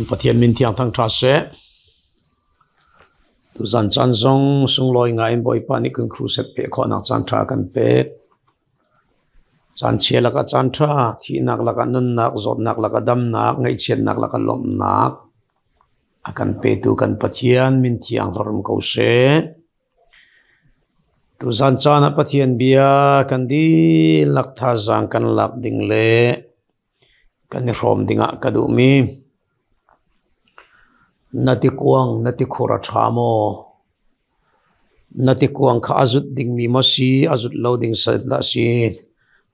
kan Pathian min thiang Thawngṭha se tu zan chan zong sung loi nga in boi pa ni kun khru set pe kho nak chan tha kan pe chan che la ka chan tha thi nak la ka nun nak zot nak la ka dam nak ngai chen nak la ka lom nak akan pe tu kan Pathian min thiang thorum ko se tu zan chan a Pathian bia kan di lak tha zang kan lak ding le kan ni rom dinga ka du mi nati kuang nati khora thamo nati kuang kha azut ding mi masi azut loading sa da si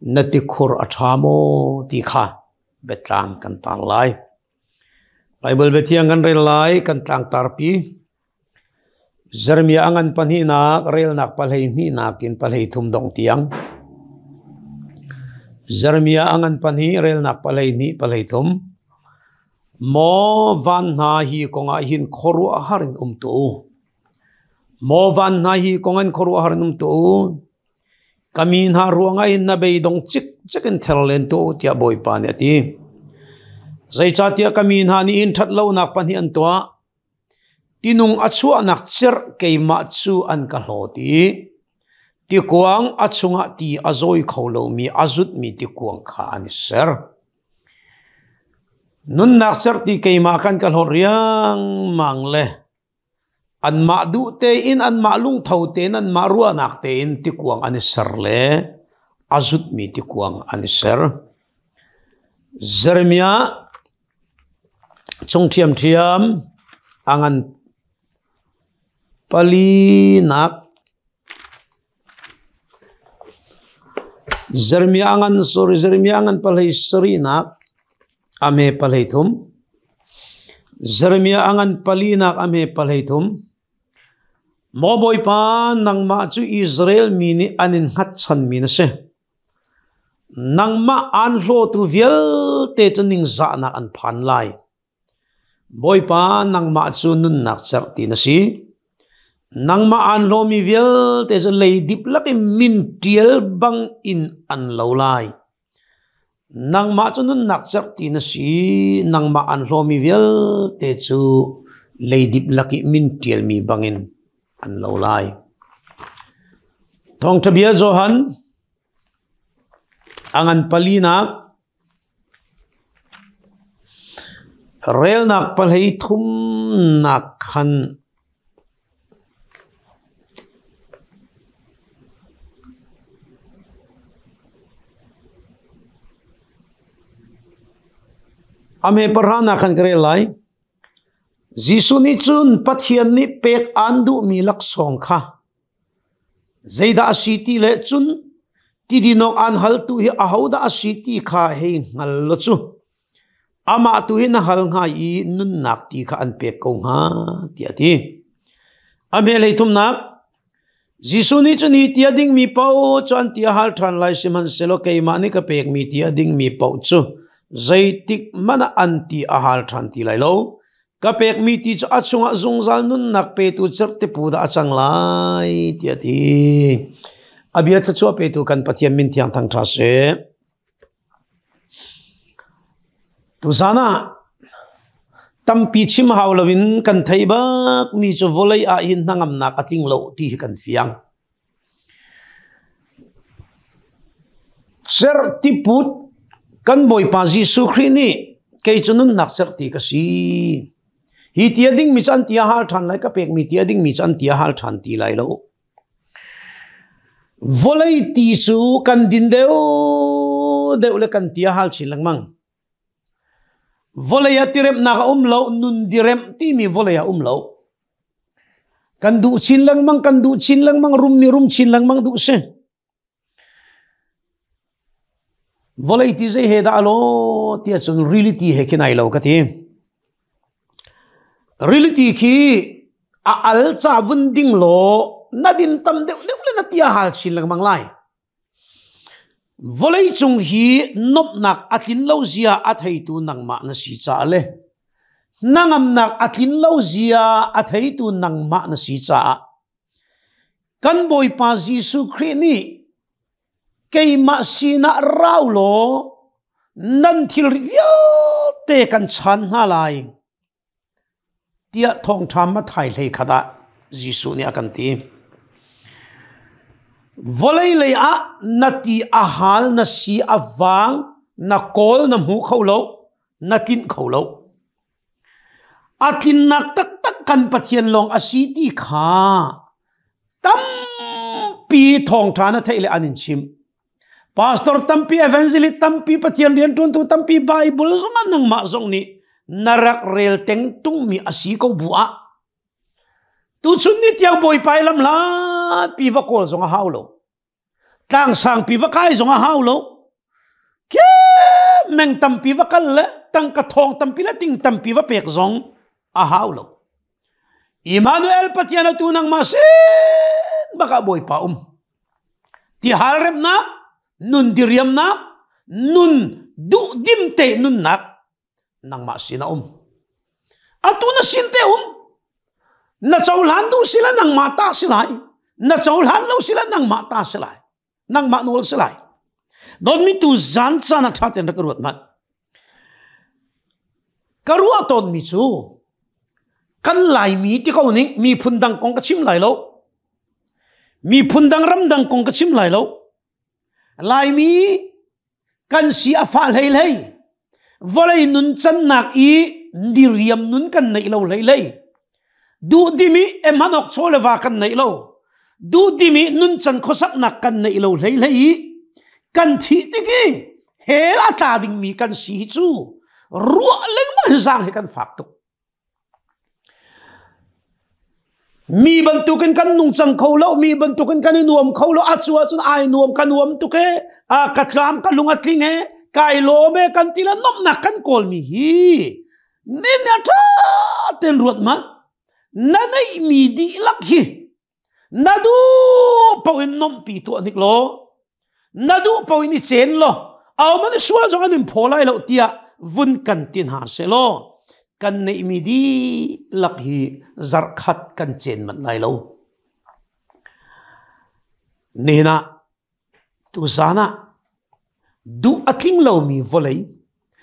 nati khor athamo ti kha betlang kan tang lai Bible betiang kan rel lai kan tang tarpi Jeremia angan panhi nak rel nak palhei ni nakin palhei thum dong tiang Jeremia angan panhi rel nak palhei ni palhei thum mo van na hi konga hin khoru harin tu mo van na hi kongan khoru harin tu kamin ha ruanga in na beidong chik chicken thelen tu tia boy pa ne ti zai cha tia kamin ha ni in that lo nak pan hi an to tinung achu anak cher keima chu an ka hloti ti kuang achunga ti azoi kholo mi azut mi ti kuang kha ani ser nun nak cher ti keima kan ka hlor riang mangle an ma du te in an ma lung thau te nan ma ruwa nak te in ti kuang ani ser le azut mi ti kuang ani ser Jeremia chung thiam thiam angan pali nak Jeremia angan palhei sari nak ame palhei thum Jeremia angan pali nak ame palhei thum mo boy pa nang ma chu Israel mi ni anin hat chan mi na se nang ma an hlo tu vialte chu ning za na an phan lai boy pa nang ma chu nun nak char ti na si nang ma an hlo mi vialte chu lei dip lak min tiel bang in an lo lai nang ma chu nun nak char ti na si nang ma an hlo mi vialte chu lei dip lak min tiel mi bangin an lo lai Thawngṭha bia johan angan pali nak rel nak palhei thum nak khan ame parhana khan kare lai Jisu ni chun Pathian ni pek andu mi lak song kha zaida asiti le chun ti dinok an hal tu hi ahoda asiti kha he ngal lo chu ama tu hi na hal nga I nun nak ti kha an pek ko nga ti ati ame le thum nak Jisu ni chun hi ti ding mi pau chan ti hal than lai siman selo ke mani ka pek mi ti ding mi pau chu zaitik mana anti ahal than ti lai lo kapek mi ti chu achunga zungzal nun nak pe tu cherte pu da achang lai ti ati abia chu pe tu kan Pathian min thiang Thawngṭha se tu sana tampi chim hawlawin kan thaiba mi chu volai a in nangam nak ating lo ti kan fiang ser ti put kan boy pa Jisu Christ ni kay chunun nak ser ti kasi hi tia ding mi chan tia hal than lai ka pek mi tia ding mi chan tia hal than ti lai lo volai ti chu kan din deu le kan tia hal chin lang mang volai atirem na lo nun direm ti mi volai lo kan du chin lang mang rum ni rum chin lang mang du se volai ti zai he da lo tia chun reality he kinai lo ka ti reality khi a al cha vun ding lo nadin tam deu le na tia hal chin lang mang lai volai chung hi nop nak athin lo zia athai tu nang ma na si cha le nangam nak athin lo zia athai tu nang ma na si cha kan boy pa Jisu Christ ni kay ma sina raw lo nan thil vialte kan chan halai tia Thawngṭha ma thai lei khada Jisu ni akan ti volei lei a nati ahal na si awang na kol na mu kholo na tin kholo atin nak tak tak kan Pathian long asiti kha tam pi Thawngṭha na thai le anin chim pastor tampi evangelist tampi Pathian rian tun tu tampi Bible zong nang ma zong ni narak rel teng tung mi asi ko bua tu chun ni tiang boy pai lam la pi va kol zong a haulo tang sang pi va kai zong a haulo ke meng tampi va kal le tang ka thong tampi la ting tampi va pek zong a haulo Emmanuel Pathian tu nang ma sen baka boy pa ti halrem na nun diriam na nun du dimte nun nak nang ma sina atu na sinte na chawlan do sila nang mata silai na chawlan lo sila nang mata silai nang ma nol silai don mi tu zan chana thaten rakarut mat karua ton mi chu kan lai mi ti ko ning mi phundang kong ka chim lai lo mi phundang ramdang kong ka chim lai lo lai mi kan si afa lei lei volei nun chan nak I ndiriam nun kan nei lo lei lei du dimi emanok cholewa kan nei lo du dimi nun chan khosak nak kan nei lo lei lei kan thi tiki hel ata ding mi kan si chu ruwa leng ma zang he kan fak tu mi bantukan kan nung chang kholo mi bantukan kan nuam kholo achua chun ai nuam kan nuam tu ke a katlam ka lungat ling he kai lo me kan tila nom nak kan kol mi hi nen ya tha ten ruat man na nei mi di lak hi na du pawin nom pi tu anik lo na du pawin I chen lo aw man sual jong anin pholai lo tia vun kan tin ha se lo kan nei mi di lak hi zar khat kan chen man lai lo nena tu zana du aking lo mi volei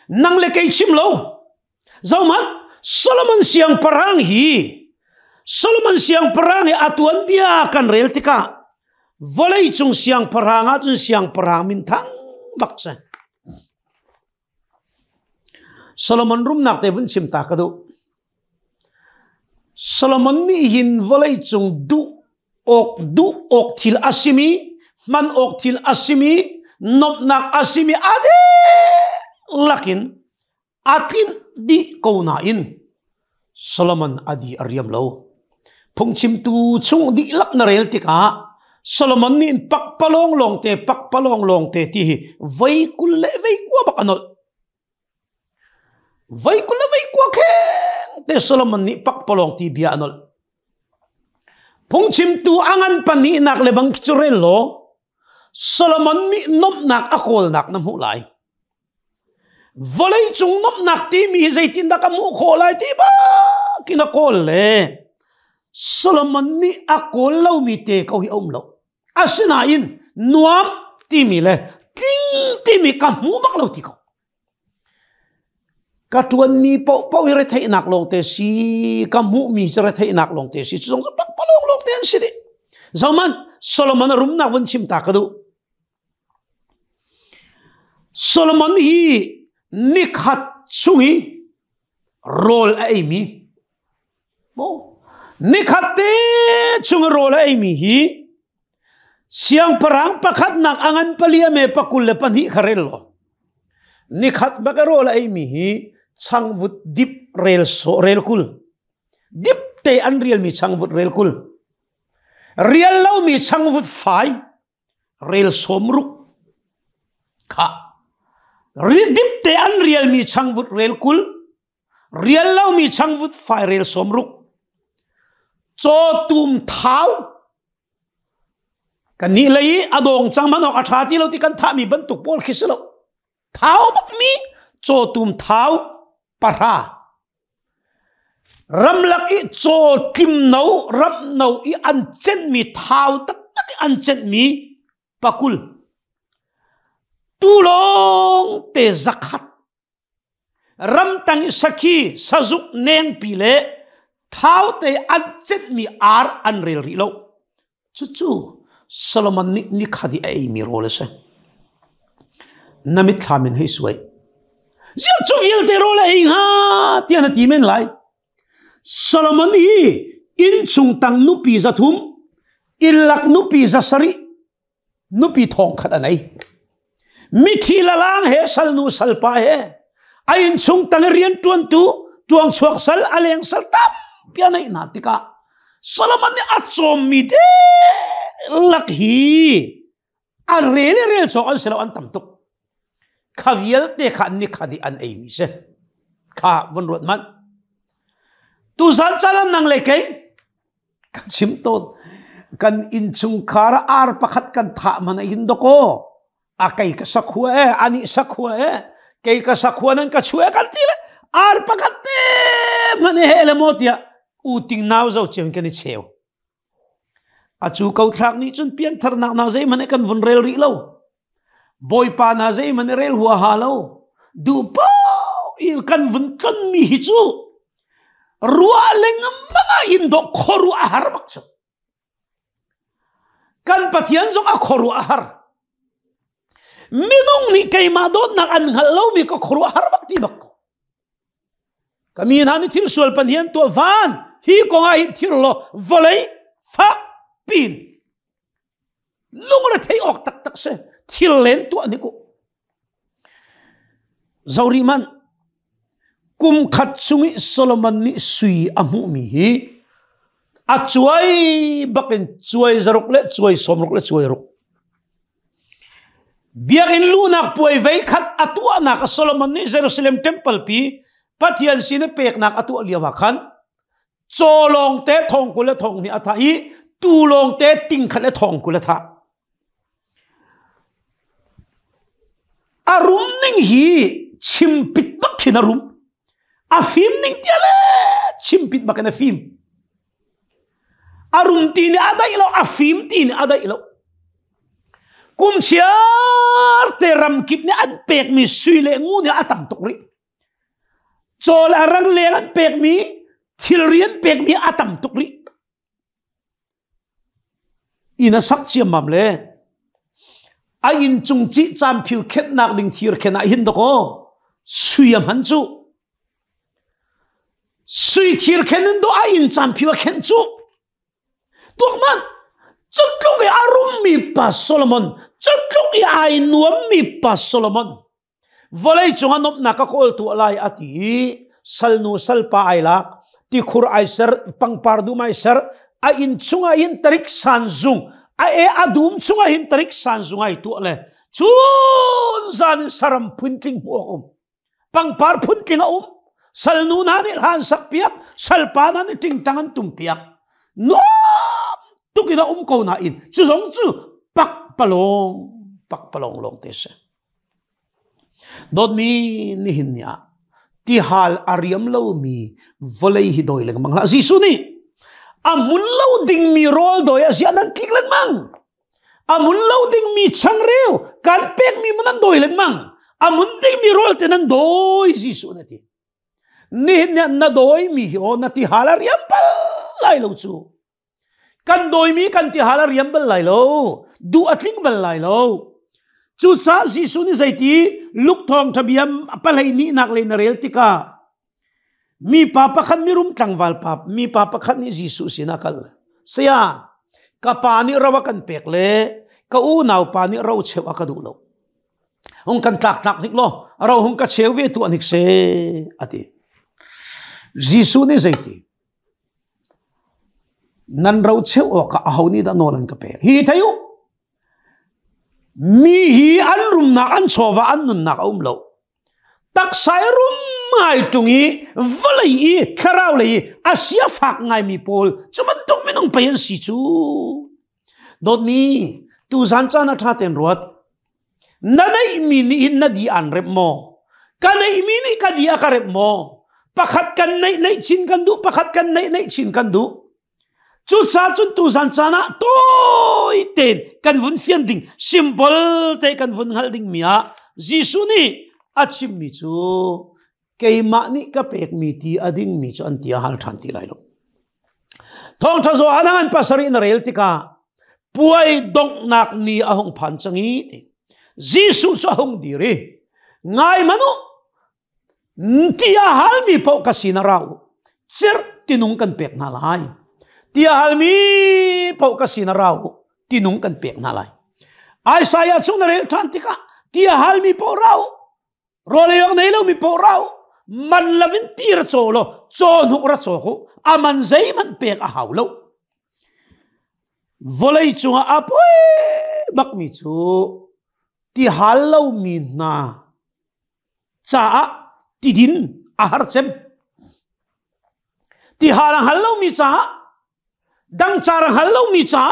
nang le kai chim lo zauman Solomon siang parang hi Solomon siang parang hi atuan bia kan rel tika volei chung siang paranga chung siang parang min thang baksa Solomon rum nak te vun chim ta ka du Solomon ni hin volei chung du ok thil asimi man ok thil asimi nop nak asimi ade lakin atin di ko na in Solomon adi ariam lo phongchim tu chung di lak na rel tika Solomon ni pak palong long te ti vai kul le vai kwa bakanol vai kul le vai kwa khen te Solomon ni pak palong ti bia anol phongchim tu angan pani nak le bang kichurel lo Solomon ni nop nak akol nak nam hu lai volei chung nop nak ti mi zaitin da kamu kholai ti ba kina kol le Solomon ni akol lo mi te ko hi om lo asina in nuam ti mi le ting ti mi kamu bak lo ti ko katuan mi pau ire thai nak long te si kamu mi zare thai nak long te si chung pak palong long te si de zaman Solomon rum nak won chim ta ka du Solomon hi nikhat sungi rol aimi bo nikhat te chung rol aimi hi siang parang pakhat nak angan palia me pakul le pani kharelo nikhat bakarol aimi hi changvut dip rel kul dip te unreal mi changvut rel kul real lo mi changvut fai rel somruk kha dip te unreal mi changvut rel kul real lo mi changvut fai rel somruk cho tum thau kan ni lei adong changmanok athati lo ti kan tha mi bantuk pol khislo thau bak mi cho tum thau para ramlak I cho kim no ram no I an chen mi thau tak tak an chen mi pakul tulong te zakhat ram tang sakhi sajuk neng pile tháo te an chết mi ar an rel ri lo chu Solomon ni khadi ai mi role se namit thamin hei suai zia chu vialte role ai ha tiana ti men lai Solomon hi in chung tang nupi za thum ilak nupi za sari nupi thong khat anai mi thi la lang he sal nu sal pa he ai in chung tang rian tuan tu tuang chuak sal aleng sal tam piana ina tika Solomon ni achom mi de lak hi a rel cho an selo an tam tuk khavial te kha ni khadi an ei mi se kha von rot man tu san chalan nang le kai kan sim ton kan in chung khara ar pakhat kan tha man hin do ko a kai ka sakhua ani sakhua kai ka sakhua nan ka chue kan ti le ar pakhat te man he le motia u ting naw zo chem kan ni cheu a chu kau thak ni chun pian thar nak naw zai man kan von rel ri lo boy pa na zai man rel hua ha lo du po il kan von kan mi hi chu ruwa leng mga indo khoru ahar bakso kan Pathian zong a khoru ahar minong ni kay madon nak an halaw mi ko khoru ahar bakti bakko kami nani til sual panhian to van hi ko nga hi til lo volay fa pin lungra thei ok tak tak se til len to ani ko zauri man kum khat sungi Solomon ni sui amu mi hi a chuai bakin chuai zarok le chuai somrok le chuai rok biakin lunak puai vei khat atua nak Solomon ni Jerusalem temple pi Pathian sine pek nak atua liawa khan cholong te thong kule thong ni atha hi tulong te ting khat le thong kule tha arum ning hi chimpit bakhin arum a phim ning tiale chimpit bakana phim arum tin ada ilo a phim tin ada ilo kum chiar te ram kip ni an pek mi suile ngu ni atam tokri chol arang le an pek mi thilrian pek mi atam tokri ina sak chiam mam le a in chung chi cham phiu khet nak ding thir khena hin doko suyam han chu sui thir khenin do a in cham phiu khen chu tuak man chatluk i arum mi pa Solomon chatluk i ai nuam mi pa Solomon volai chunga nop na ka kol tu alai ati salnu salpa ai lak ti khur ai ser pangpar du mai ser a in chunga in tarik sanzung a e adum chunga in tarik sanzung ai tu le chun zan saram phunting mo pangpar phunting salnu na ni han sak piak salpa na ni ting tangan tum piak no tukina ko na in chu zong chu pak palong long te se dot mi ni hinya ti hal ariam lo mi volei hi doi leng mang la jisu ni amun lo ding mi rol doi asia nan tiklan mang amun lo ding mi chang reu kan pek mi manan doi leng mang amun ding mi rol te nan doi jisu na ti ni hinya na doi mi ho na ti hal ariam pal lai lo chu kan doi mi kan ti hala riam bal lai lo du atling bal lai lo chu cha jisu ni zaiti luk thong thabiam apalai ni nak le na rel tika mi papa khan mi rum tlangwal pap mi papa khan ni jisu sinakal saya ka pani rawa kan pek le ka u naw pani raw chewa ka du lo hong kan tak nik lo raw hong ka chew ve tu anik se ati jisu ni zaiti nan rau cheu o ka ahau ni da nolan ka pe hi thayu mi hi an rum na an chowa an nun na lo tak sai rum mai tungi volai i kharau le asia phak ngai mi pol chuman tuk minung payan si chu dot mi tu zan cha na tha ten ruat nanai mi ni in na di an rep mo kanai mi ni ka dia ka rep mo pakhat kan nei chin kan du pakhat kan nei chin kan du chu cha chun tu san chana toi ten kan vun fian ding simple te kan vun hal ding mia jisu ni achim mi chu keima ni ka pek mi ti ading mi chu an tia hal than ti lai lo Thawngṭha zo hanangan pasari na real tika puai dong nak ni ahong phan changi Jisu cho ahong diri ngai manu tia halmi po kasina raw cher tinung kan pek na lai tia halmi po kasina raw tinung kan pek na lai Isaiah chung na real tika tia halmi po raw roleyong nailo mi po raw man lavin tir cholo chon hukra choku aman zai man pek a hawlo volei chunga apoy bak mi chu ti hallo mi na cha ti din a har chem ti halang hallo mi cha dang charang hallo mi cha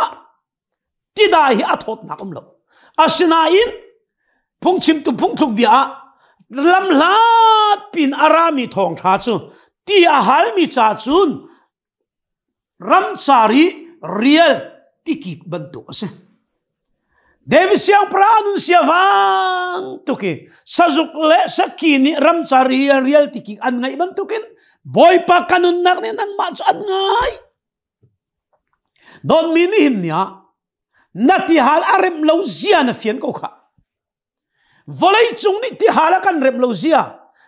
ti dai a thot na kom lo asina in phung chim tu phung thuk bia lam lat pin arami Thawngṭha chu ti a hal mi cha chun ram chari real tikik bantu ase David siang pranun siavang tuki sajuk le sakini ram chari real tikik an ngai bantukin boy pa kanun nak ni nang ma an ngai don minihin niya nati hal arem lo zia na fian ko kha volei chung ni ti hala kan rem lo zia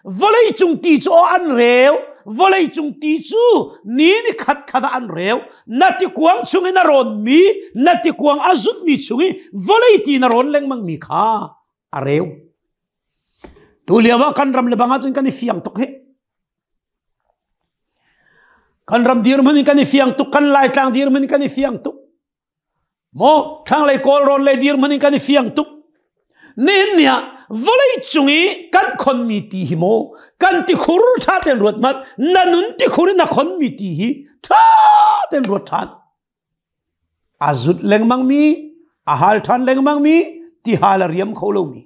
volei chung ti cho an reu volei chung ti chu ni khat khada an reu nati kuang chung na ron mi nati kuang azut mi chungi volei ti na ron leng mang mi kha a reu tu liawa kan ram le banga chung kan fiang tok he kan ram dir mani kan fiang tok kan lai tang dir mani kan fiang tok mo thang lai kol ron le dir mani kan fiang tok nen nia volei chungi kan khon mi ti hi mo kan ti khur tha ten rot mat nanun ti khur na khon mi ti hi tha ten rot than azut leng mang mi a hal than leng mang mi ti hal riam kholo mi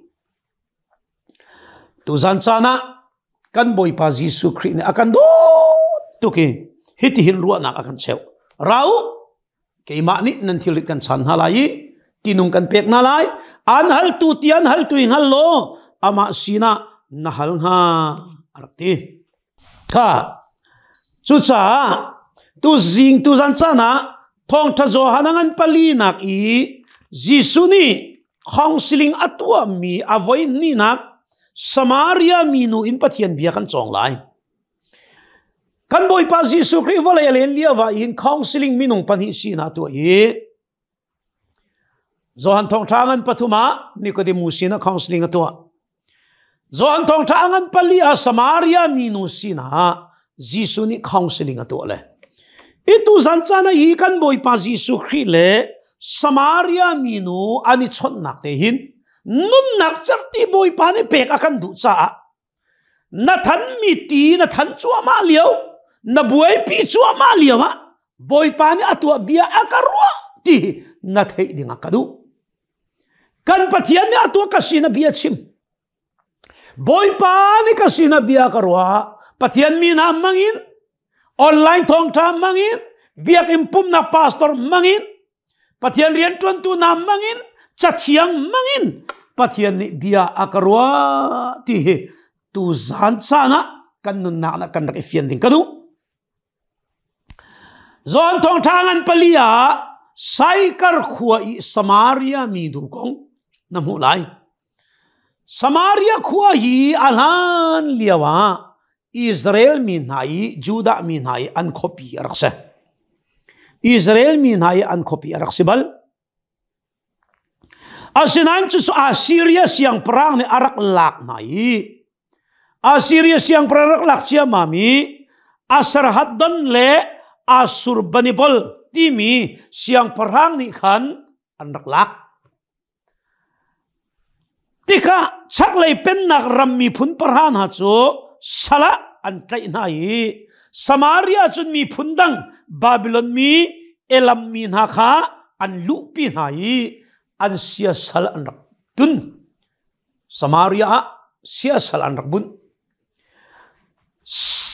tu zan chana kan boi pa Jisu Christ ne akan do tu ke hiti hin ruwa nak akan cheu rau ke ma ni nan thil kan chan halai tinung kan pek na lai an hal tu tian hal tu hal lo ama sina na hal ha arti ka chu cha tu zing tu zan cha na Thawngṭha zo hanangan pali nak i Jisu ni counseling atua mi avoi ni nak Samaria mi nu in Pathian bia kan chong lai kan boy pa Jisu Christ volei len liawa in counseling mi nung pani sina tu i Zohan Thawngṭha ngan pathuma Nicodemus na counseling atua Zohan Thawngṭha ngan palia Samaria minu sina Jisu ni counseling atua le itu zanchana hi kan boy pa Jisu Christ le Samaria minu ani chon nak te hin nun nak charti boy pa ni pek akan du cha na than mi ti na than chua ma liao na buai pi chua ma liao ma boy pa ni atua bia akarwa ti na thei dinga kadu kan Pathian ni atua kasina bia chim boy pa ni kasina bia karwa Pathian mi na mangin online Thawngṭha mangin biak impum na pastor mangin Pathian rian tuan tu na mangin chathiang mangin Pathian ni bia akarwa ti tu zan chana kan nun na kan rak fian ding kadu zon Thawngṭha ngan palia saikar khuwa i Samaria mi du kong namu lai Samaria khuwa hi alhan liawa Israel min hai Juda min hai an khopi rakse Israel min hai an khopi raksibal asinan chu Assyria siang perang ni arak lak nai Assyria siang perang lak sia mami Asarhaddon le Asurbanipal timi siang perang ni kan anak lak tika chaklay pen nak rammi phun parhan ha chu sala an kai nai Samaria chun mi phundang Babylon mi elam mi na kha an lu pi nai an sia sal an rak tun Samaria sia sal an rak bun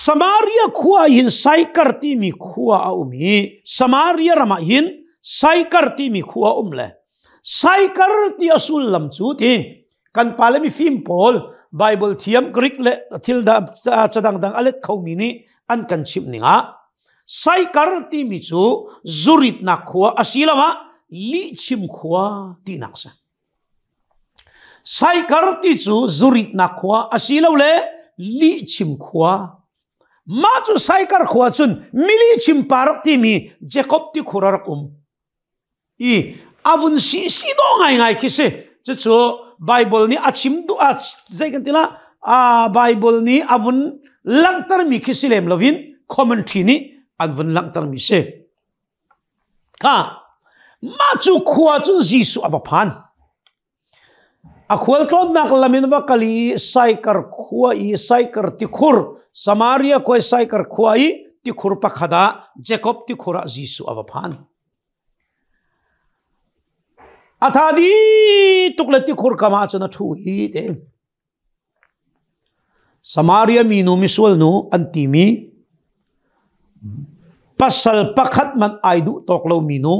Samaria khuwa hin saikar ti mi khuwa umi Samaria rama hin saikar ti mi khuwa le saikar ti asul lam chu ti kan palemi film pol Bible thiam Greek le thilda chadang dang alet khawmi ni an kan chip ninga sai kar ti mi chu zurit na khua asilawa li chim khua ti naksa sai kar ti chu zurit na khua asilo le li chim khua ma chu sai kar khua chun mili chim parak ti mi Jacob ti khurarak i avun si do ngai ki se chu Bible ni achim du a zai kan tila Bible ni avun langtar mi kisilem lovin commentary ni avun langtar mi se ka ma chu khua chu Jisu avaphan a khwal klod nak lamin wa kali saikar khua I saikar tikhur Samaria koi saikar khua I tikhur pakhada Jacob tikhura Jisu avaphan athadi tukle tikhur kama chuna thu hi te Samaria minu miswal nu antimi pasal pakhat man aidu toklo minu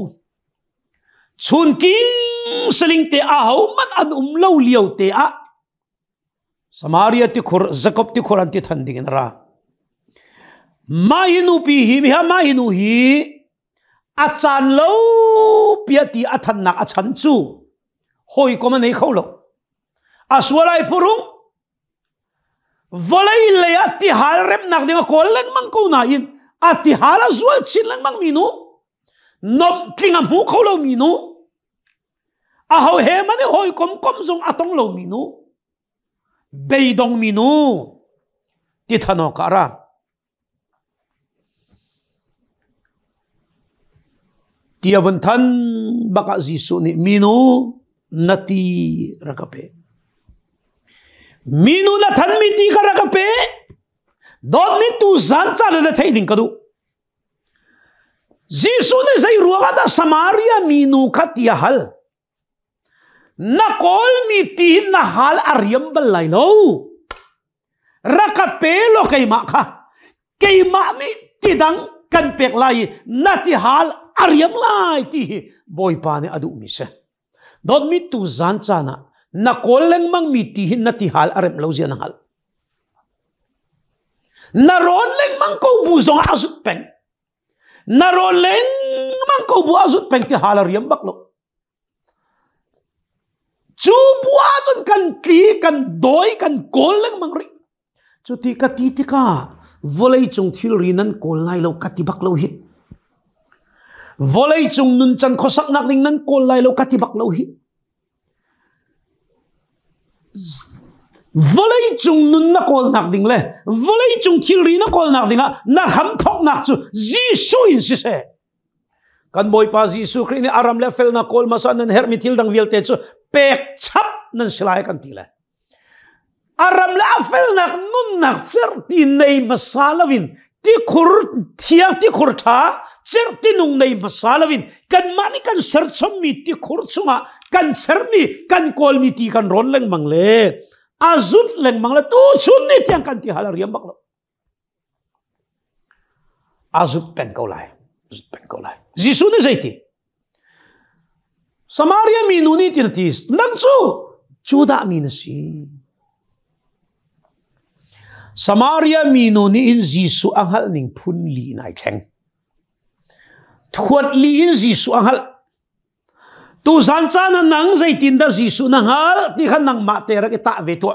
chun king seling te aho man an lo liau te a Samaria tikhur Jacob tikhur anti thanding ra mahinu pi hi ha mahinu hi achan lo piati athan na achan chu hoi ko man ei kholo aswalai purung volay leya ti hal rep nak dinga kolen mang ko na in ati hala zual chin lang mang minu nom tingam hu ko lo minu a ho he mani hoi kom zong atong lo minu beidong minu ti thano kara ti avun than baka Jisu ni minu nati rakape minu na than mi ti karakape don ni tu zan chale le thai ding kadu Jisu ne sai ruwa da Samaria minu khatia hal na kol mi ti na hal ariam balai lo rakape lo kaima kha kaima ni tidang kan pek lai na ti hal ariam lai ti boy pa ne adu mi se don mi tu zan chana na koleng mang mitihin na tihal arem lauzian hal na roleng mang ko buzong azut peng na roleng mang ko bu azut peng tihal ariam baklo chu buaton kan ti kan doi kan koleng mang ri chu ti ka volei chung thil rinan kol lai lo katibak lo hi volei chung nun chan khosak nak ning nan kol lai lo katibak lo hi volei chung nun na kol nak ding le volei chung thil ri na kol nak dinga na ham thok nak chu Jisu in si se kan boy pa Jisu Christ ni aram le fel na kol masan nan her mi thil dang vialte chu pek chap nan silai kan ti le aram le fel nak nun nak cher ti nei masalavin ti khur thia ti khur tha cher ti nung nei masalavin kan mani kan ser chom mi ti khur chunga kan ser mi kan kol mi ti kan ron leng mang le azut leng mang le tu chun ni tiang kan ti halar yam baklo azut pen ko lai Jisu ne zaiti Samaria mi nu ni tirtis nang chu chuda mi na si Samaria mi nu ni in Jisu ang hal ning phun li nai theng thuat li in Jisu ang hal tu san cha na nang zai tin da Jisu nang hal ti khan nang ma te ra ki ta ve to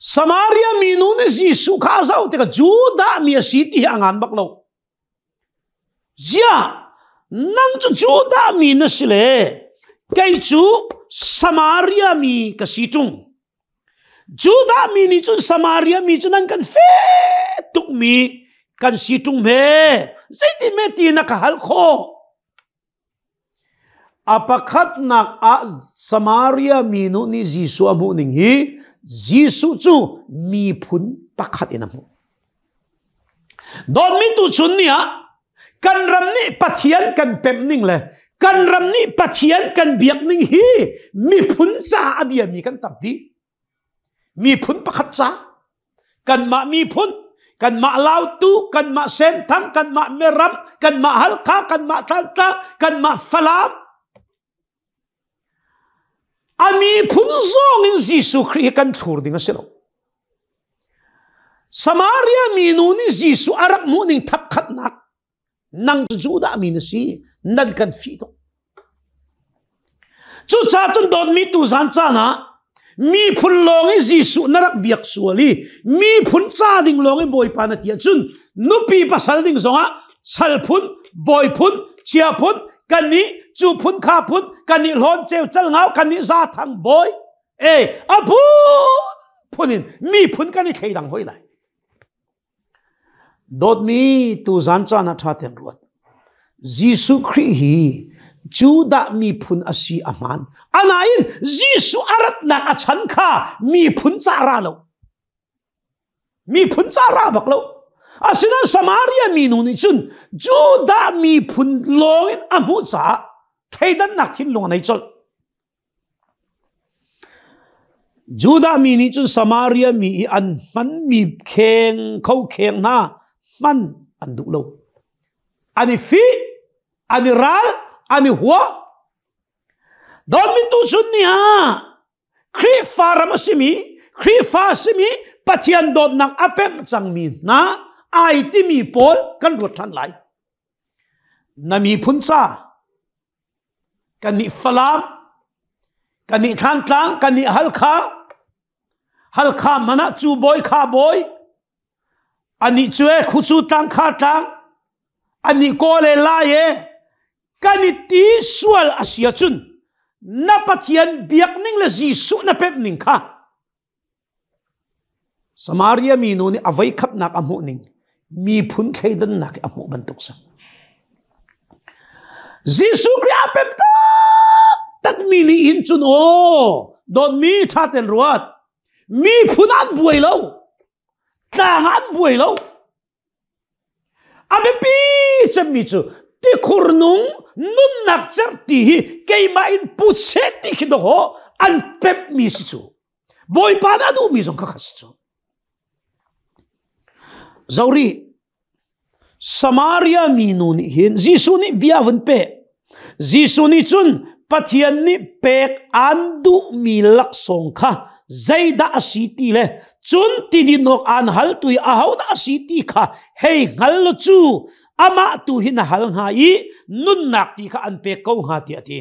Samaria mi nu ni Jisu kha zau te ka juda mi si ti angan bak lo ja nang chu juda mi na sile kai chu Samaria mi ka si tung juda mi ni chu Samaria mi chu nang kan fe tuk mi kan si tung me zai ti me ti na ka hal kho apakhat nak a Samaria mi nu ni Jisu amu ning hi Jisu chu mi phun pakhat inamu don mi tu chun nia kan ram ni Pathian kan pem ning le kan ram ni Pathian kan biak ning hi mi phun cha abia mi kan tabbi mi phun pakhat cha kan ma mi phun kan ma lau tu kan ma sen thang kan ma meram kan ma halka kan ma thalta kan ma falam ami phun zong in Jisu Christ kan thur ding aselo Samaria minu ni Jisu arak mu ning thap khat nak nang Juda min si nan kan fi to chu cha chun don mi tu san cha na mi phun long i Jisu narak biak suali mi phun cha ding long i boy pa na tia chun nupi pasal ding zonga sal phun boy phun chia phun kani chu phun kha phun kani lon cheu chal ngau kani za thang boy apu phunin mi phun kani theidang hoi lai dot mi tu zan cha na tha ten ruat Jisu Christ hi Juda mi phun asi aman anain Jisu arat na achan kha mi phun cha ra lo mi phun cha ra bak lo asina Samaria mi nu ni chun Juda mi phun long in amu cha theidan nak thin long nei chol Juda mi ni chun Samaria mi an man mi kheng khau kheng na man an du lo ani fi ani ral ani huwa don mi tu chun ni ha khri faram asimi khri fa simi pathian don nang apem chang mi na ai ti mi pol kan ro than lai na mi phun cha kan ni falam kan ni khan tlang kan ni hal kha mana chu boy kha boy ani chue khuchu tang kha tang ani kole la ye kani ti sual asia chun na pathian biak ning la Jisu na pep ning kha Samaria mi nu ni avai khap nak amu ning mi phun theidan nak amu bantuk sa Jisu kri apem tak mi ni in chun don mi thaten ruat mi phun an buai lo tang an buai lo abe pi cham mi chu ti khurnung nun nak char ti kei ma in pu se ti khido ho an pep mi si chu boy pa da du mi zong ka khas chu zauri Samaria mi nu ni hin Jisu ni biavan pe Jisu ni chun Pathian ni pek andu mi lak song kha zaida asiti le chun ti di nok an hal tui ahau da asiti kha hei ngal lo chu ama tu hin hal ngai nun nak ti kha an pe ko ha ti ati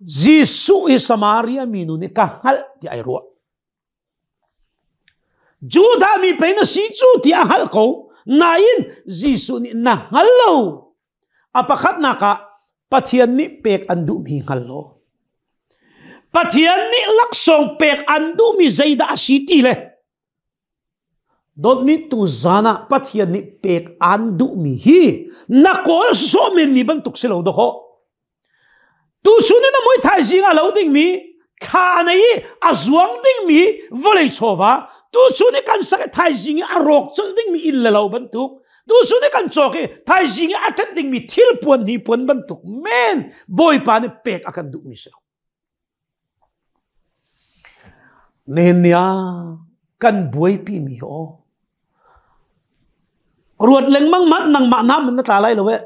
Jisu i Samaria mi nu ni ka hal ti ai ro Juda mi pe na si chu ti hal ko nain Jisu ni na hal lo apakhat na ka Pathian ni pek andu mi ngallo Pathian ni laksong pek andu mi zaida asiti le don't need to zana Pathian ni pek andu mi hi nakol so men mi ban tuk selo do ho tu chune na moi thai jinga lo ding mi kha nei azuang ding mi volei chowa tu chune kan sa thai jinga arok chal ding mi illa lo ban tuk du su ne kan choke thai jinga atat ding mi thil pon ni pon ban tuk men boy pa ne pek akan du mi selo nenya kan boy pi mi ho ruat leng mang mat nang ma nam na ta lai lo we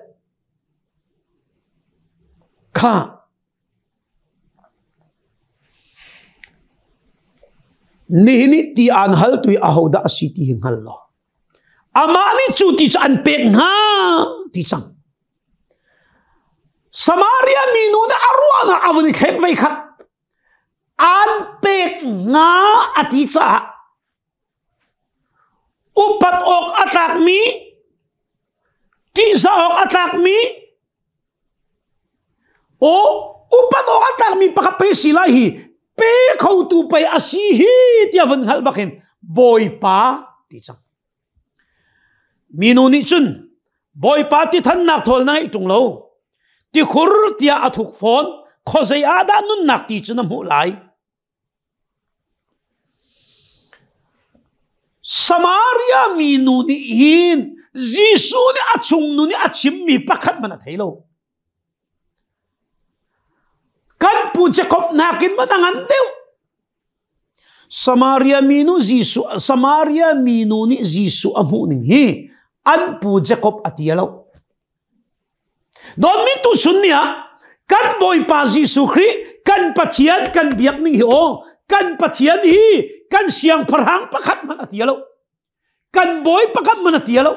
kha ni ti an hal tui ahoda asiti hingal lo amani chu ti chan pek nga ti chang Samaria mi nu na arwa na avni khek vai khat an pek nga ati cha upat ok atak mi ti sa ok atak mi o upat ok atak mi pakape sila hi pe khau tu pai asi hi ti avan hal bakin boy pa ti chang Minu ni chun boy party than nak thol nai tung lo ti khur tia athuk phone khozai ada nun nak ti chuna mu lai Samaria minu ni hin Jisu ni achung nu ni achim mi pakhat mana thailo kan pu Jacob nakin manangan deu Samaria minu ni Jisu amu ning hi an pu Jacob atialo don mi tu sunnia kan boy pa Jisu Christ kan Pathian kan biak ning hi o kan Pathian hi kan siang parhang pakhat man atialo kan boy pakhat man atialo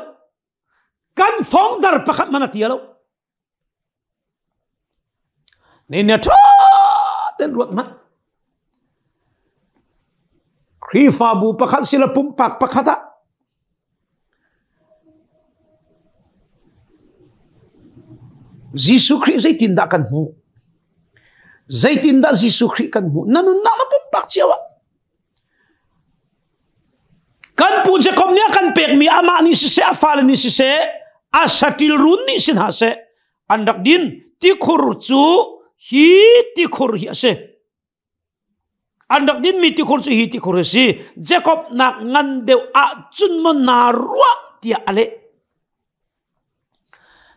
kan Thawngṭha pakhat man atialo nên tha den ruột man khi pha bu pakhat sila pumpak pakhata Jesus Christ zai tin da kan mu zai tin da Jesus Christ kan mu nanun na pumpak chiawa kan pu je kom nia kan pek mi ama ni se afal ni se asatil run ni sin ha se andak din ti khur chu hi ti khur hi ase andak din mi ti khur chu hi ti khur si Jacob nak ngan deu a chun mo na ruak tia ale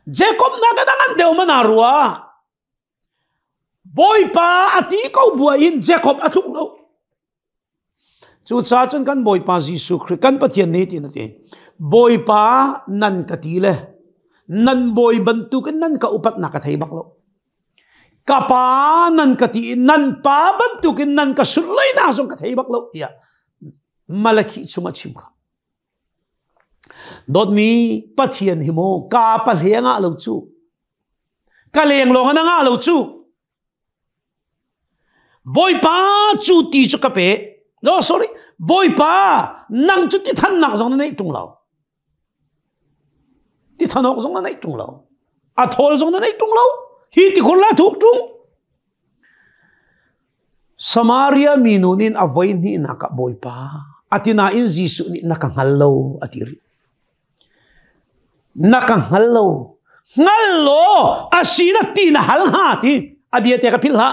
Jacob nak ngan deu mo na ruwa boy pa ati ko buain Jacob atuk lo chu cha chun kan boy pa Jesus Christ kan Pathian ni ti na ti boy pa nan ka ti le nan boy bantu kan nan ka upat na ka thai bak lo kapa nan ka ti nan pa bantu kin nan ka sulai na song ka thai bak lo ya malaki chuma chim ka dot mi Pathian hi mo ka pa lenga lo chu ka leng lo nga nga lo chu boy pa chu ti chu ka pe no sorry boy pa nang chu ti than nak song nei tung lao ti than ok song nei tung lao a thol song nei tung lao hi ti khol la thuk tung Samaria minunin avoy ni naka boy pa atina in Jesus ni nakanghallo atiri nakanghallo ngallo asina tinahal ha ti abiate ka pilha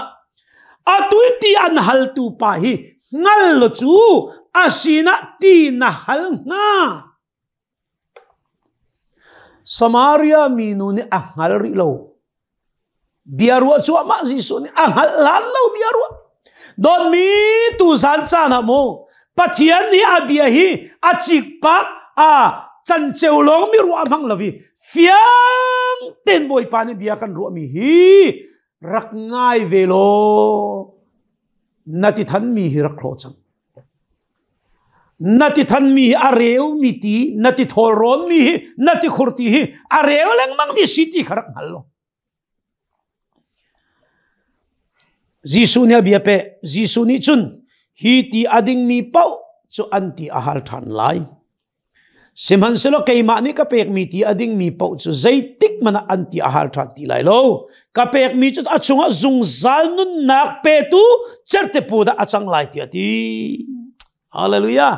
atui ti anhal tu pa hi ngallo chu asina tinahal nga Samaria minuni anghal ri lo biarwa chu ma Jesus ni anghal lo biarwa don mi tu san chana mo Pathian ni abia hi achik pak a chan cheu long mi ruwa mang lavi fiang ten boy pa ni bia kan ruwa mi hi rak ngai velo nati than mi hi rak klo chang nati than mi hi areu mi ti nati thoron mi hi nati khurti hi areu leng mang ni siti kharak hallo Jesus ni abia pe Jesus ni chun hi ti ading mi pau chu anti ahal than lai simhan selo keima ni ka pek mi ti ading mi pau chu zaitik mana anti ahal than ti lai lo ka pek mi chu achunga zung zal nun nak pe tu cherte pu da achang lai ti ati hallelujah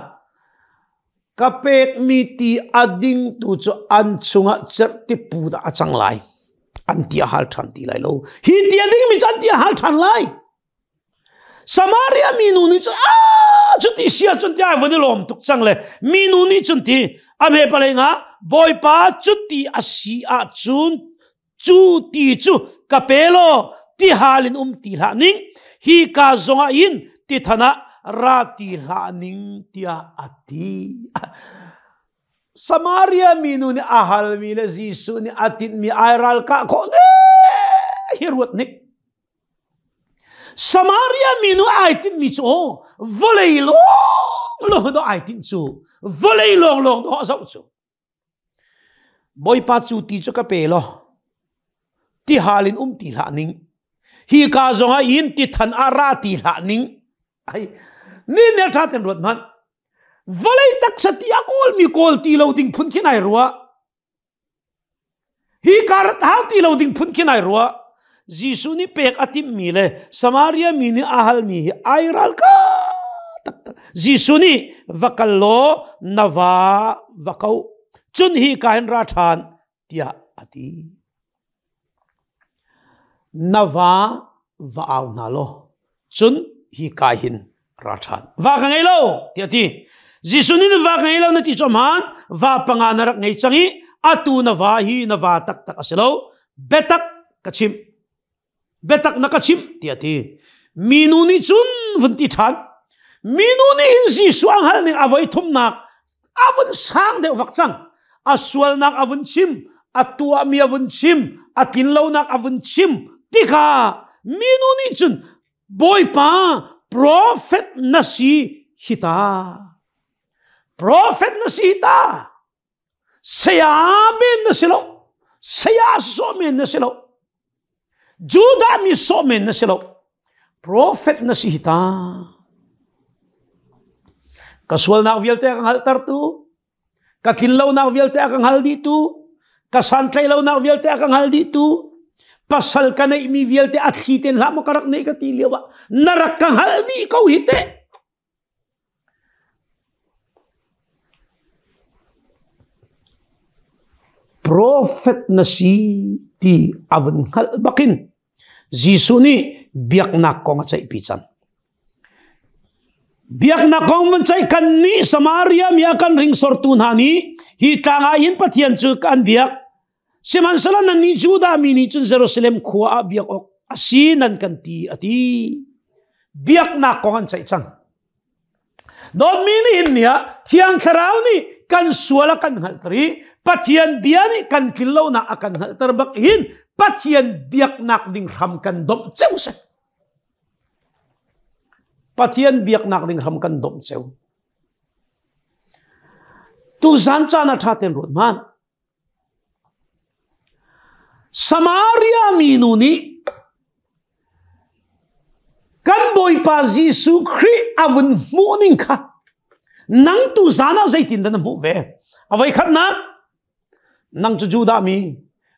ka pek mi ti ading tu chu anchunga cherte pu da achang lai anti ahal than ti lai lo hi ti ading mi anti ahal than lai Samaria minuni chu chuti sia chun tia vani lom tuk chang le minuni chun ti abe palenga boy pa chuti asi a chun chu ti chu kapelo ti halin ti la ning hi ka zonga in ti thana ra ti la ning tia ati Samaria minuni ahal mi le Jesus ni atin mi airal ka ko ne hirwat nik Samaria minu aitin mi chu volei long do aitin chu volei long do sau chu boy pa chu ti chu ka pe lo ti halin ti la ning hi ka zonga in ti than ara ti la ning ai ni ne tha ten rot man volei tak satia kol mi kol ti lo ding phun khinai ruwa hi karat ha ti lo ding phun khinai ruwa Jesus ni pek atim mi le Samaria mi ni ahal mi airal ka Jesus ni vakallo nava vakau chun hi kain ra than tia ati nava vaaw na lo chun hi kain ra than va ka ngai lo tia ti Jesus ni va ka ngai lo na ti choman va panga narak ngai changi atu nava hi nava tak tak aselo betak kachim betak nakachim tiati minuni chun vunti than minuni insi suang hal ning avoi thum nak avun sang de wakchang aswal nak avun chim atua mi avun chim atin lo nak avun chim tika minuni chun boy pa prophet na si hita. Prophet na si hita. Sayamin na sila. Saya somen na sila. Juda mi somen na sila. Prophet na si hita. Kaswal na vialte akang altar tu. Kakinlaw na vialte akang haldi tu. Kasantlaylaw na vialte akang haldi tu. Pasal ka na imi vialte at hitin lamo karak na ikatiliwa. Narak kang haldi ikaw hite. Prophet na si ti avanghal bakin. Jisu ni biak na kong at sa ipisan. Biak na kong mancay kan ni Samaria miyakan ring sortunhani. Hitangayin Pathian kan biak. Simansala na ni Juda mini chun Jerusalem kuwa biak ok. Asinan kan ti ati. Biak na kong at sa isan. Doon minihin niya, tiyang karaw ni kan suwala kan haltari, Pathian biyani kan kilaw na akan haltar bakihin, Pathian biak nak ding ram kan dom tsew se. Pathian biak nak ding ram kan dom tsew. Tu zancha na chaten rod man. Samaria minuni, kan boy pa Jisu Kri avun muning ka. Nang tu zana zaitin na mo ve. Avay kat na. Nang tu Juda mi.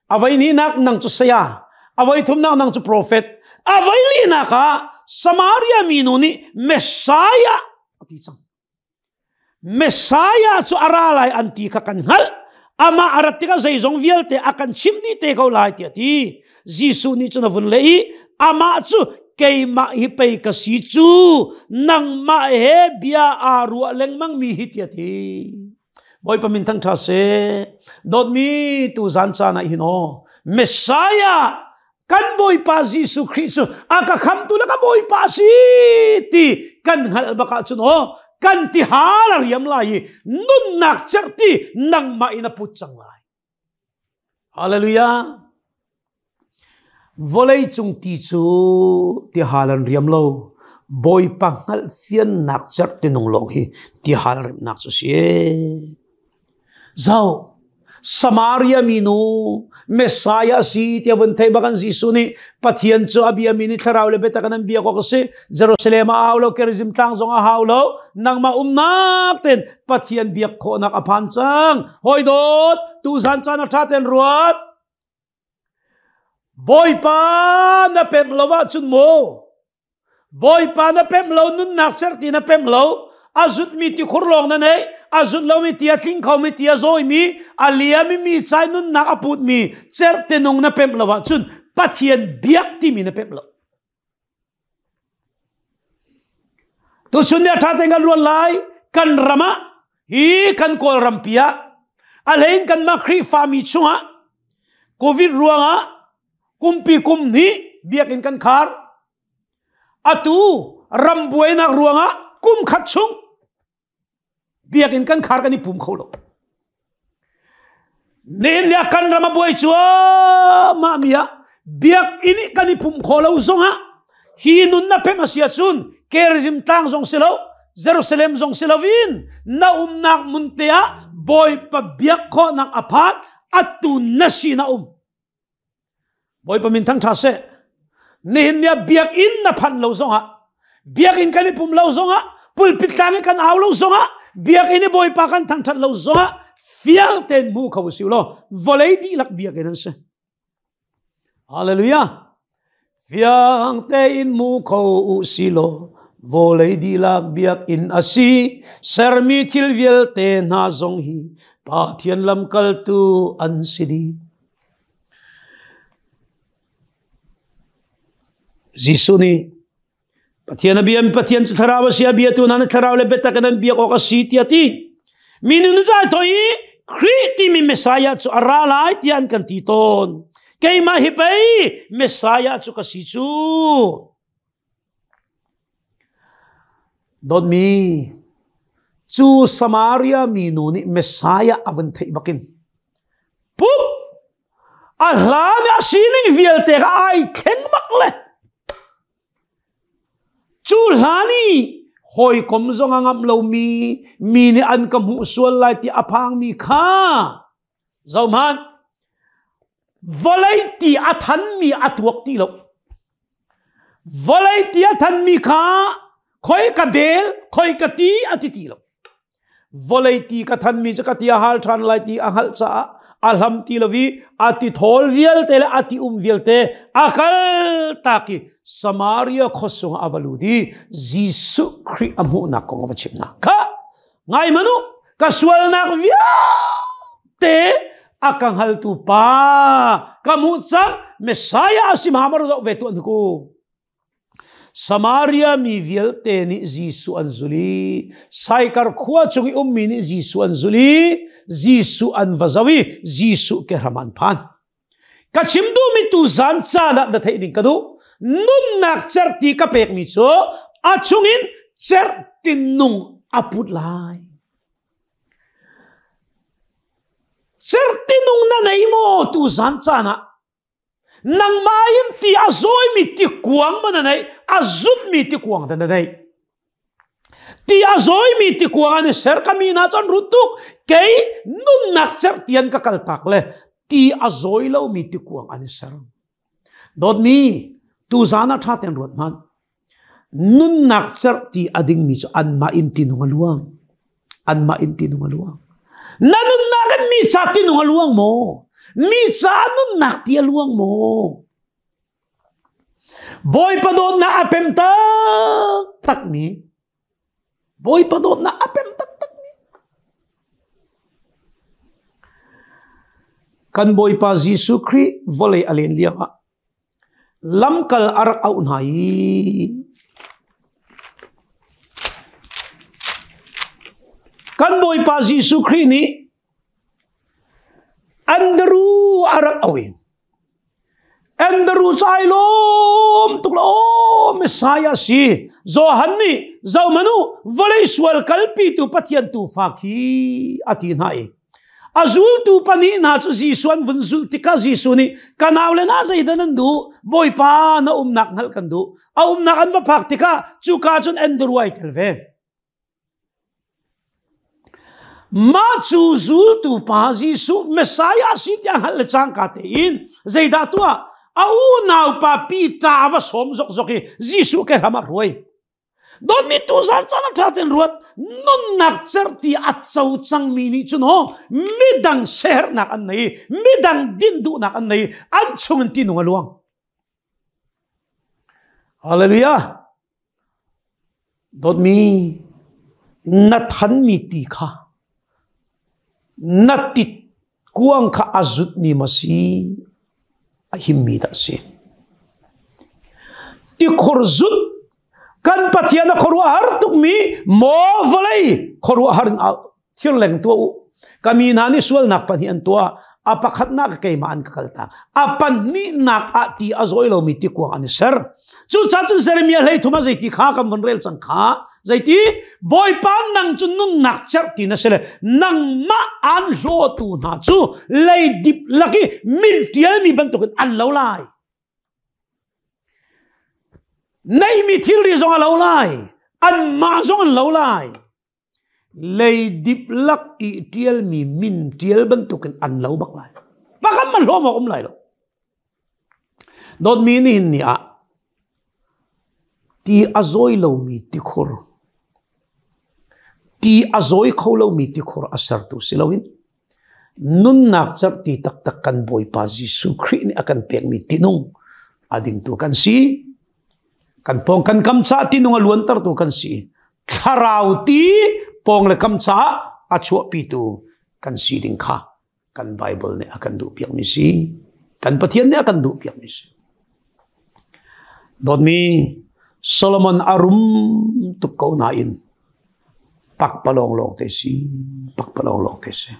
Avay ni nak nang tu saya. Avay tum nang tu prophet. Avay li na ka. Samaria minuni Messiah. Messiah tu aralay anti kakanhal. Ama arati ka zay zong vialte akan chimdi te kau lai ti. Jisu ni tu na vun lei. Ama tu kay maipay kasi chu nang maehe bia arua leng mang mihit yati. Boy pamintang chase. Dot mi tu zancha na hino. Messiah kan boy pa Jisu Kristo akakam tu ka boy pa si ti kan hal baka chuno kan ti halar yam lai nun nak certi nang mainaput chang lai. Hallelujah. Volay chung ti chu ti halan riam lo boy pangal fian nak chart tinong lo hi ti halan nak so siye zao Samaria minu Messiah si ti avantay bakan Jisu ni Pathian chu abia mini tharaw le beta kanan biya ko kasi Jerusalem ahawlo 𝐒𝐿𝐴 zong ahawlo nang maumnak ten Pathian biyak ko nak apansang hoy dot tu zancha na thaten ruat. Boy pa na pemlawa chun mo. Boy pa na pemlaw nun nakserti na pemlaw. Azut mi ti kurlong na nay. Azut law mi ti atling kaw mi ti azoy mi. Alia mi chay nun nakaput mi. Serte nung na pemlawa chun. Pathian biyak ti mi na pemlaw. Tu sun niya tatengan ruan lay. Kan rama. Hi kan kol rampia. Alain kan makri fami chunga. Covid ruang ha. Kumpi kumni biakin kan kar atu rambuay na ruanga kum khatchung biakin kan kar kani pum kholo nen ya kan ramabuay chua mamia biak ini kani pum kholo zonga hinun na pemasia chun 𝐒𝐿𝐴 tang zong silo Jerusalem zong silovin na nak muntea boy pa biak ko nak apat atu nasi na boy pamintang chase nihin niya biak in na pan lo zonga biak in kani pum lo zonga pulpit langi kan aw lo zonga biak ini boy pa kan tang tan lo zonga vialte mu kaw siulo volay di lak biak in se. Hallelujah. Vialte in mu kaw silo volay di lak biak in asi sermi til vialte na zong hi Pathian lam kal tu ansidi. Jisu ni Pathian abiyam Pathian tharawa siya biya tu na tharaw le beta kanan biya ko kasi tiati minun za toy kriti mi Messiah chu aralay tian kan titon kay mahipay Messiah chu kasi chu don mi chu Samaria minuni Messiah avantay bakin pup alhana sining vialte ka ay ken bakle chu lani hoi kom zong angam lo mi ni an kam hu sual lai ti aphang mi kha zauman volai ti athan mi atuak ti lo volai ti athan mi kha khoi ka bel khoi ka ti atiti lo volai ti ka than mi ka ti hal than lai ti ahal cha alham ti lovi ati thol vialte la ati vialte akal taki Samaria khosung avaludi Jisu Kri amu na kong vachimna ka ngai manu ka sual nak vialte akang hal tu pa kamu chang Messiah asim hamar zo 𝗍𝗴𝗏 ko Samaria mi vialte ni Jisu anzuli saikar khua chungi mi ni Jisu anzuli Jisu anvazawi Jisu ke raman phan kachimdu mi tu zan cha na da thei ding kadu nun nak cherti ka pek mi cho achungin chertin nung aput lai chertin nung na nei mo tu zan cha na nang mayin ti azoi mi ti kuang mana nei azut mi ti kuang da nei ti azoi mi ti kuang ani ser kami na chon rutuk kei nun nak chertian ka kaltak le ti azoi lo mi ti kuang ani ser dot mi tu zana thaten rot man nun nak cherti ading mi cho an ma in ti nungaluang an ma in ti nungaluang nanun nakan mi chati nungaluang mo mi cha nun nak ti aluang mo boy padon na apem tak mi boy padon na apem tak mi kan boy pa Jisu Kri volay alen liya lamkal arak au nai kan boy pa Jisu Kri ni Andrew arak awin Andrew sailom tuklo Messiah si zohanni zaumanu volay sual kalpi tu Pathian tu faki atin hai azul tu pani na chu Jisuan vunzul tika Jisu ni kanawle na zaidan du boy pa na nak ngal kandu a nakan ba praktika chu ka chun Andrew ai telve ma chu zul tu pa Jisu Messiah si tiang hal chang ka te in zaida tua au naw pa pi ta va som zok zoki Jisu ke hamar roi don mi tu zan chana thaten ruat non nak cherti achau chang mi ni chuno midang ser nak an nei midang din du nak an nei an chung ti nunga luang hallelujah don mi na than mi ti kha natit kuang kha azut mi masi ahim mi da se ti khorzut kan Pathian na khoru har tuk mi mo volai khoru har thil leng tu kami nani sual nak Pathian tua apakhat nak kay maan kakalta apan ni nak ati azoi lo mi ti kuang ani ser chu cha chu Jeremiah lei thuma zaiti kha kam vonrel chang kha zaiti boy pan nang chun nun nak char ti na sele nang ma an lo tu na chu lei dip laki min tial mi ban tukun an lo lai nei mi thil ri zong lo lai an ma zong an lo lai lei dip lak I tial mi min tial ban tukun an lo bak lai bakam man lo mo kom lai lo dot mi ni ni a ti azoi lo mi ti khor ti azoi kholo mi ti khor asar tu silawin nun nak char ti tak tak kan boy pa Jisu Kri ni akan pek mi tinung ading tu kan si kan pong kan kam cha tinung aluan tar tu kan si kharau ti pong le kam cha achua pi tu kan si ding kha kan Bible ni akan du piak mi si kan Pathian ni akan du piak mi si dot mi Solomon arum tu kau nain pak palong long te si pak palong long te si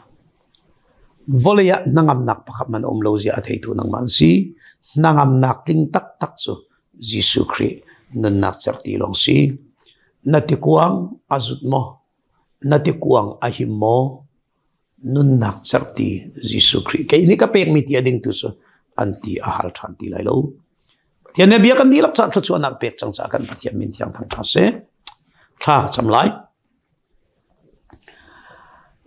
volaya nangam nak pakap man lo zia athei tu nang man si nangam nak ting tak tak chu Jisu Kri nun nak charti long si nati kuang azut mo nati kuang ahim mo nun nak charti Jisu Kri kay ni ka pek mi ti ading tu so anti ahal thanti lai lo Pathian ne bia kan di lak cha thluachuahnak pek chang cha kan Pathian min thiang Thawngṭha se tha cham lai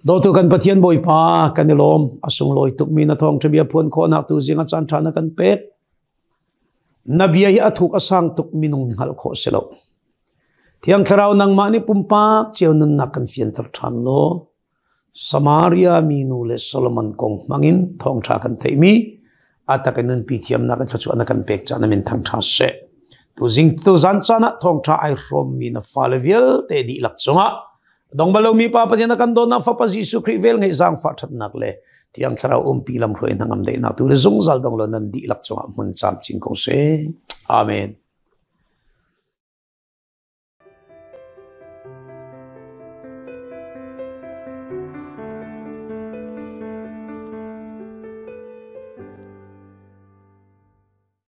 do tu kan Pathian boi pa kan lawm asung loi tuk mi na Thawngṭha bia phuan kho nak tu zinga chan thana kan pek na bia hi athuk asang tuk minung hal kho selo thiang tharau nang ma ni pumpak cheu nun nak kan fian thar tham lo Samaria minu le Solomon kong mangin Thawngṭha kan theimi ata kan nun pi thiam na kan thluachuahnak kan pek cha na min Thawngṭha se tu zing tu zan cha na Thawngṭha ai hrawmmi na vialte te di lak chunga dong balo mi pa Pathian kan do na fa pa Jesu Christ vel ngai zang fa that nak le tiang tharau pi lam hroi nangam dei na tu le zong zal dong lo nan di lak chunga mun cham ching kong se amen.